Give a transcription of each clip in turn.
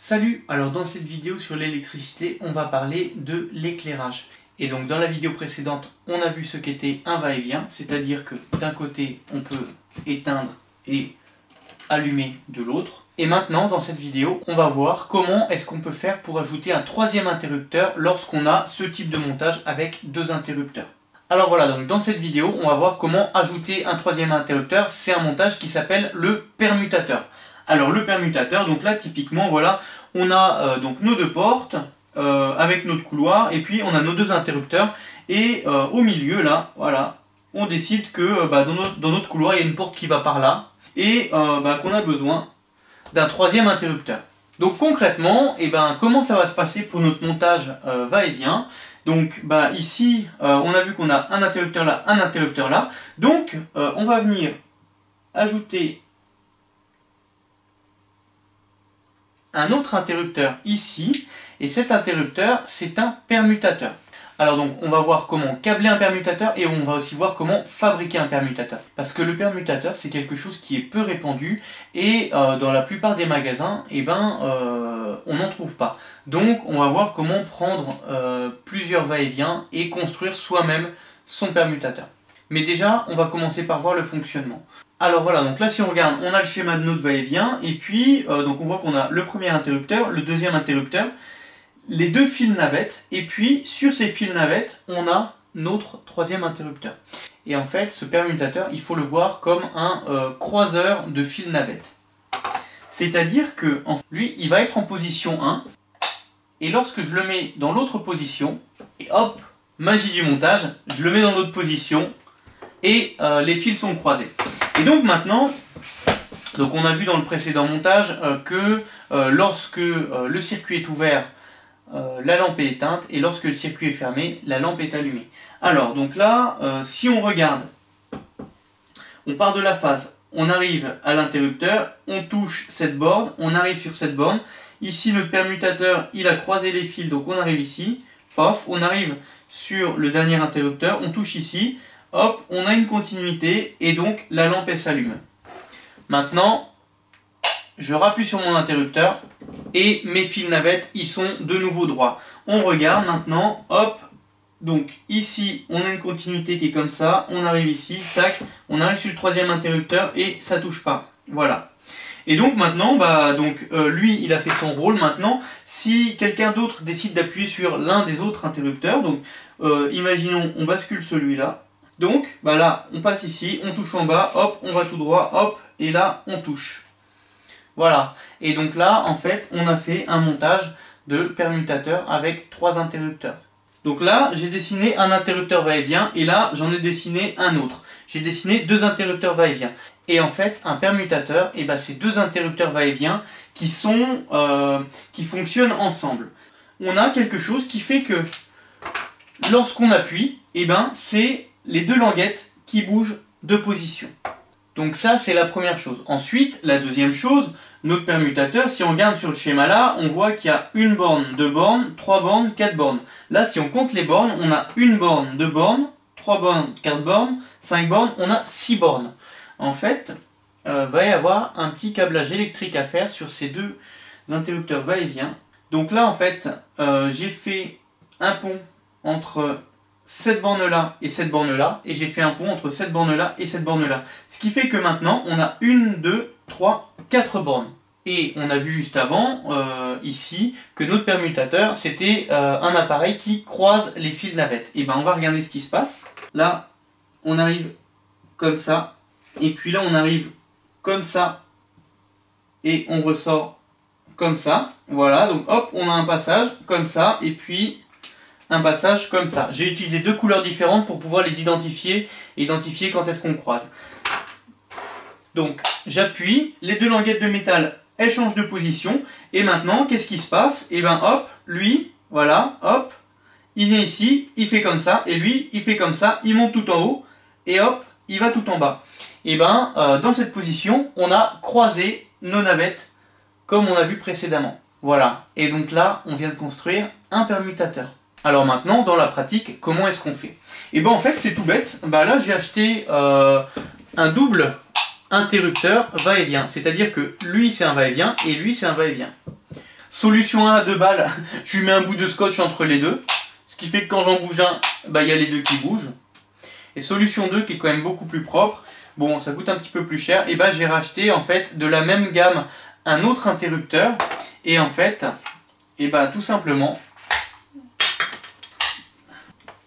Salut, alors dans cette vidéo sur l'électricité, on va parler de l'éclairage. Et donc dans la vidéo précédente, on a vu ce qu'était un va-et-vient, c'est-à-dire que d'un côté, on peut éteindre et allumer de l'autre. Et maintenant, dans cette vidéo, on va voir comment est-ce qu'on peut faire pour ajouter un troisième interrupteur lorsqu'on a ce type de montage avec deux interrupteurs. Alors voilà, donc dans cette vidéo, on va voir comment ajouter un troisième interrupteur. C'est un montage qui s'appelle le permutateur. Alors le permutateur, donc là typiquement, voilà, on a donc nos deux portes avec notre couloir et puis on a nos deux interrupteurs et au milieu là, voilà, on décide que dans notre couloir il y a une porte qui va par là et qu'on a besoin d'un troisième interrupteur. Donc concrètement, comment ça va se passer pour notre montage va-et-vient? Donc ici, on a vu qu'on a un interrupteur là, donc on va venir ajouter un autre interrupteur ici, et cet interrupteur c'est un permutateur. Alors donc on va voir comment câbler un permutateur et on va aussi voir comment fabriquer un permutateur. Parce que le permutateur c'est quelque chose qui est peu répandu et dans la plupart des magasins, on n'en trouve pas. Donc on va voir comment prendre plusieurs va-et-vient et construire soi-même son permutateur. Mais déjà on va commencer par voir le fonctionnement. Alors voilà, donc là si on regarde, on a le schéma de notre va-et-vient, et puis donc on voit qu'on a le premier interrupteur, le deuxième interrupteur, les deux fils navettes, et puis sur ces fils navettes, on a notre troisième interrupteur. Et en fait, ce permutateur, il faut le voir comme un croiseur de fils navettes. C'est-à-dire que lui, il va être en position 1, et lorsque je le mets dans l'autre position, et hop, magie du montage, je le mets dans l'autre position, et les fils sont croisés. Et donc maintenant, on a vu dans le précédent montage que lorsque le circuit est ouvert, la lampe est éteinte, et lorsque le circuit est fermé, la lampe est allumée. Alors donc là, si on regarde, on part de la phase, on arrive à l'interrupteur, on touche cette borne, on arrive sur cette borne. Ici notre permutateur, il a croisé les fils, donc on arrive ici, paf, on arrive sur le dernier interrupteur, on touche ici. Hop, on a une continuité et donc la lampe elle s'allume. Maintenant, je rappuie sur mon interrupteur et mes fils navettes ils sont de nouveau droits. On regarde maintenant, hop, donc ici on a une continuité qui est comme ça, on arrive ici, tac, on arrive sur le troisième interrupteur et ça touche pas. Voilà. Et donc maintenant, lui il a fait son rôle. Maintenant, si quelqu'un d'autre décide d'appuyer sur l'un des autres interrupteurs, donc imaginons on bascule celui-là. Donc, là, on passe ici, on touche en bas, hop, on va tout droit, hop, et là, on touche. Voilà. Et donc là, en fait, on a fait un montage de permutateur avec trois interrupteurs. Donc là, j'ai dessiné un interrupteur va-et-vient, et là, j'en ai dessiné un autre. J'ai dessiné deux interrupteurs va-et-vient. Et en fait, un permutateur, c'est deux interrupteurs va-et-vient qui fonctionnent ensemble. On a quelque chose qui fait que lorsqu'on appuie, c'est les deux languettes qui bougent de position. Donc ça, c'est la première chose. Ensuite, la deuxième chose, notre permutateur, si on regarde sur le schéma là, on voit qu'il y a une borne, deux bornes, trois bornes, quatre bornes. Là, si on compte les bornes, on a une borne, deux bornes, trois bornes, quatre bornes, cinq bornes, on a 6 bornes. En fait, va y avoir un petit câblage électrique à faire sur ces deux interrupteurs va-et-vient. Donc là, en fait, j'ai fait un pont entre cette borne-là et cette borne-là, et j'ai fait un pont entre cette borne-là et cette borne-là. Ce qui fait que maintenant, on a 1, 2, 3, 4 bornes. Et on a vu juste avant, ici, que notre permutateur, c'était un appareil qui croise les fils navettes. Et on va regarder ce qui se passe. Là, on arrive comme ça, et puis là, on arrive comme ça, et on ressort comme ça. Voilà, donc hop, on a un passage comme ça, et puis un passage comme ça. J'ai utilisé deux couleurs différentes pour pouvoir les identifier quand est-ce qu'on croise. Donc j'appuie, les deux languettes de métal elles changent de position, et maintenant qu'est-ce qui se passe? Hop, lui, voilà, hop, il vient ici, il fait comme ça, et lui il fait comme ça, il monte tout en haut, et hop, il va tout en bas. Dans cette position, on a croisé nos navettes comme on a vu précédemment. Voilà, et donc là on vient de construire un permutateur. Alors maintenant, dans la pratique, comment est-ce qu'on fait? En fait, c'est tout bête. Là, j'ai acheté un double interrupteur va-et-vient. C'est-à-dire que lui, c'est un va-et-vient et lui, c'est un va-et-vient. Solution 1 à 2 balles, je lui mets un bout de scotch entre les deux. Ce qui fait que quand j'en bouge un, bah, y a les deux qui bougent. Et solution 2 qui est quand même beaucoup plus propre. Bon, ça coûte un petit peu plus cher. Et bah j'ai racheté en fait de la même gamme un autre interrupteur. Et en fait, et bah tout simplement,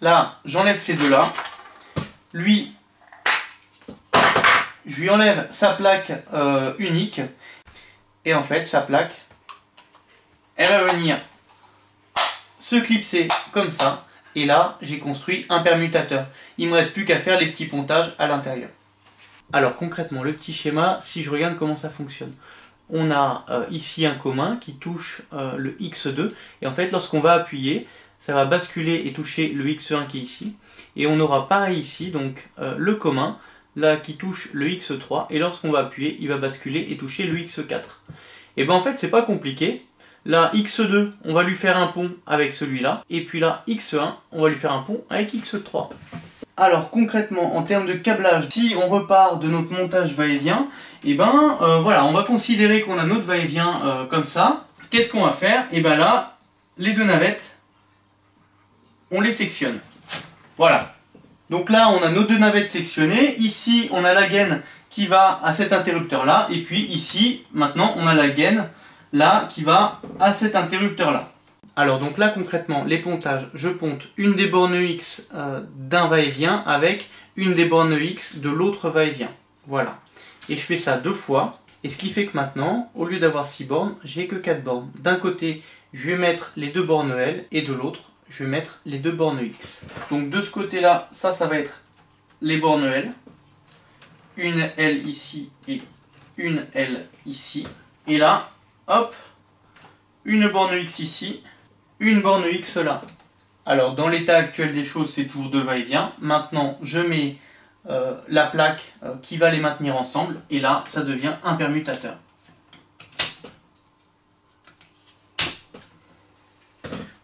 là j'enlève ces deux là. Lui, je lui enlève sa plaque unique. Et en fait, sa plaque, elle va venir se clipser comme ça. Et là, j'ai construit un permutateur. Il ne me reste plus qu'à faire les petits pontages à l'intérieur. Alors concrètement, le petit schéma, si je regarde comment ça fonctionne. On a ici un commun qui touche le X2. Et en fait, lorsqu'on va appuyer, ça va basculer et toucher le X1 qui est ici. Et on aura pareil ici, donc le commun, là qui touche le X3. Et lorsqu'on va appuyer, il va basculer et toucher le X4. Et bien en fait, c'est pas compliqué. Là, X2, on va lui faire un pont avec celui-là. Et puis là, X1, on va lui faire un pont avec X3. Alors concrètement, en termes de câblage, si on repart de notre montage va-et-vient, et ben voilà, on va considérer qu'on a notre va-et-vient comme ça. Qu'est-ce qu'on va faire? Et ben là, les deux navettes, on les sectionne. Voilà. Donc là, on a nos deux navettes sectionnées. Ici, on a la gaine qui va à cet interrupteur-là. Et puis ici, maintenant, on a la gaine là qui va à cet interrupteur-là. Alors donc là concrètement, les pontages, je ponte une des bornes X d'un va-et-vient avec une des bornes X de l'autre va-et-vient. Voilà. Et je fais ça 2 fois. Et ce qui fait que maintenant, au lieu d'avoir 6 bornes, j'ai que 4 bornes. D'un côté, je vais mettre les 2 bornes L et de l'autre, je vais mettre les 2 bornes X. Donc de ce côté-là, ça va être les bornes L. Une L ici et une L ici. Et là, hop, une borne X ici, une borne X là. Alors dans l'état actuel des choses, c'est toujours 2 va-et-vient. Maintenant, je mets la plaque qui va les maintenir ensemble. Et là, ça devient un permutateur.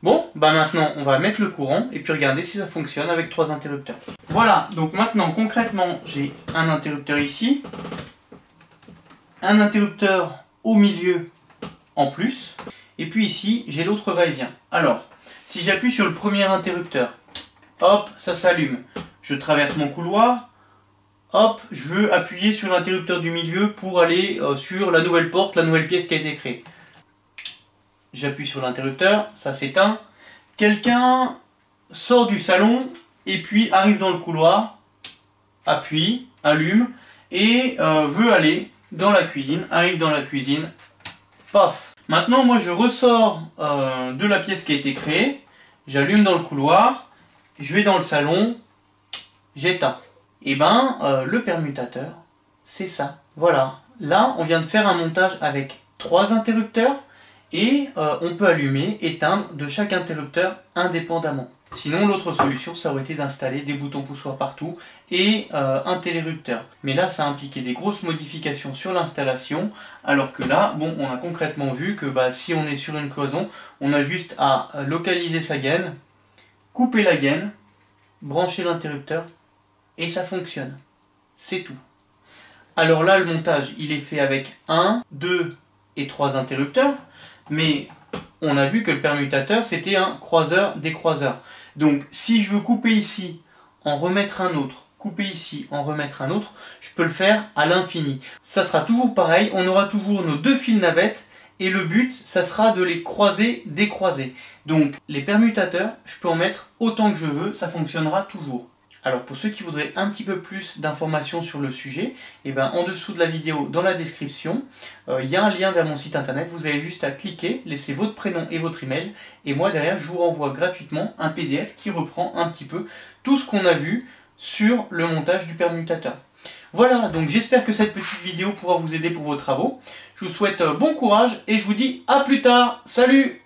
Bon, bah maintenant, on va mettre le courant et puis regarder si ça fonctionne avec 3 interrupteurs. Voilà, donc maintenant, concrètement, j'ai un interrupteur ici, un interrupteur au milieu en plus, et puis ici, j'ai l'autre va-et-vient. Alors, si j'appuie sur le premier interrupteur, hop, ça s'allume. Je traverse mon couloir, hop, je veux appuyer sur l'interrupteur du milieu pour aller sur la nouvelle porte, la nouvelle pièce qui a été créée. J'appuie sur l'interrupteur, ça s'éteint. Quelqu'un sort du salon et puis arrive dans le couloir, appuie, allume et veut aller dans la cuisine, arrive dans la cuisine, paf. Maintenant moi je ressors de la pièce qui a été créée, j'allume dans le couloir, je vais dans le salon, j'éteins. Et ben le permutateur, c'est ça. Voilà, là on vient de faire un montage avec 3 interrupteurs. Et on peut allumer, éteindre de chaque interrupteur indépendamment. Sinon l'autre solution ça aurait été d'installer des boutons poussoirs partout et un télérupteur. Mais là ça impliquait des grosses modifications sur l'installation, alors que là, bon, on a concrètement vu que bah, si on est sur une cloison, on a juste à localiser sa gaine, couper la gaine, brancher l'interrupteur et ça fonctionne. C'est tout. Alors là le montage il est fait avec 1, 2 et 3 interrupteurs. Mais on a vu que le permutateur c'était un croiseur-décroiseur. Donc si je veux couper ici, en remettre un autre, couper ici, en remettre un autre, je peux le faire à l'infini. Ça sera toujours pareil, on aura toujours nos 2 fils navettes et le but ça sera de les croiser, décroiser. Donc les permutateurs, je peux en mettre autant que je veux, ça fonctionnera toujours. Alors pour ceux qui voudraient un petit peu plus d'informations sur le sujet, et ben en dessous de la vidéo, dans la description, il y a un lien vers mon site internet, vous avez juste à cliquer, laisser votre prénom et votre email, et moi derrière je vous renvoie gratuitement un PDF qui reprend un petit peu tout ce qu'on a vu sur le montage du permutateur. Voilà, donc j'espère que cette petite vidéo pourra vous aider pour vos travaux. Je vous souhaite bon courage et je vous dis à plus tard, salut!